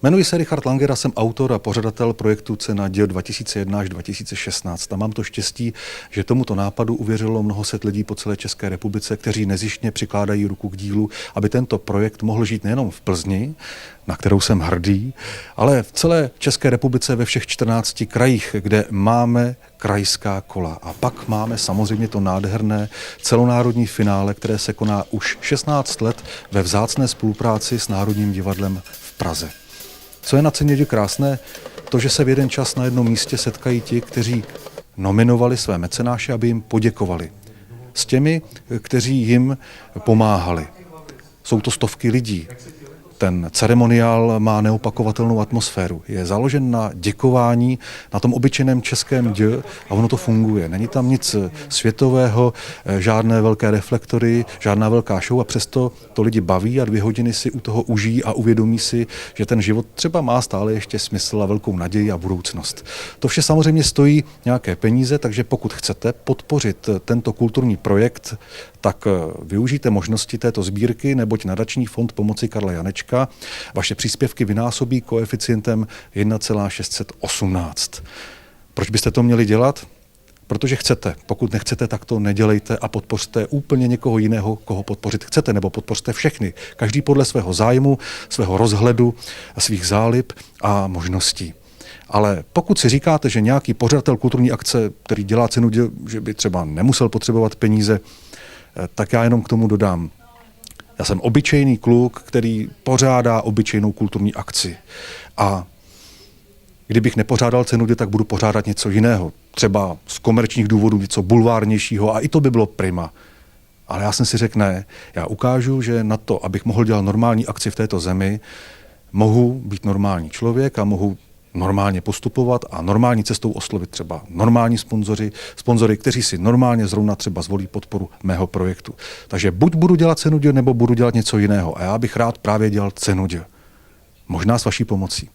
Jmenuji se Richard Langer a jsem autor a pořadatel projektu Cena děl 2001 až 2016. A mám to štěstí, že tomuto nápadu uvěřilo mnoho set lidí po celé České republice, kteří nezištně přikládají ruku k dílu, aby tento projekt mohl žít nejenom v Plzni, na kterou jsem hrdý, ale v celé České republice ve všech 14 krajích, kde máme krajská kola. A pak máme samozřejmě to nádherné celonárodní finále, které se koná už 16 let ve vzácné spolupráci s Národním divadlem v Praze. Co je na Ceně děl krásné? To, že se v jeden čas na jednom místě setkají ti, kteří nominovali své mecenáše, aby jim poděkovali. S těmi, kteří jim pomáhali. Jsou to stovky lidí. Ten ceremoniál má neopakovatelnou atmosféru. Je založen na děkování, na tom obyčejném českém D a ono to funguje. Není tam nic světového, žádné velké reflektory, žádná velká show a přesto to lidi baví a 2 hodiny si u toho užijí a uvědomí si, že ten život třeba má stále ještě smysl a velkou naději a budoucnost. To vše samozřejmě stojí nějaké peníze, takže pokud chcete podpořit tento kulturní projekt, tak využijte možnosti této sbírky, neboť nadační fond pomoci Karla Janečka vaše příspěvky vynásobí koeficientem 1,618. Proč byste to měli dělat? Protože chcete. Pokud nechcete, tak to nedělejte a podpořte úplně někoho jiného, koho podpořit chcete, nebo podpořte všechny. Každý podle svého zájmu, svého rozhledu, svých zálib a možností. Ale pokud si říkáte, že nějaký pořadatel kulturní akce, který dělá Cenu děl, že by třeba nemusel potřebovat peníze, tak já jenom k tomu dodám. Já jsem obyčejný kluk, který pořádá obyčejnou kulturní akci. A kdybych nepořádal Cenu děl, tak budu pořádat něco jiného. Třeba z komerčních důvodů něco bulvárnějšího a i to by bylo prima. Ale já jsem si řekl ne, já ukážu, že na to, abych mohl dělat normální akci v této zemi, mohu být normální člověk a mohu normálně postupovat a normální cestou oslovit třeba normální sponzory, kteří si normálně zrovna třeba zvolí podporu mého projektu. Takže buď budu dělat Cenu děl, nebo budu dělat něco jiného. A já bych rád právě dělal Cenu děl. Možná s vaší pomocí.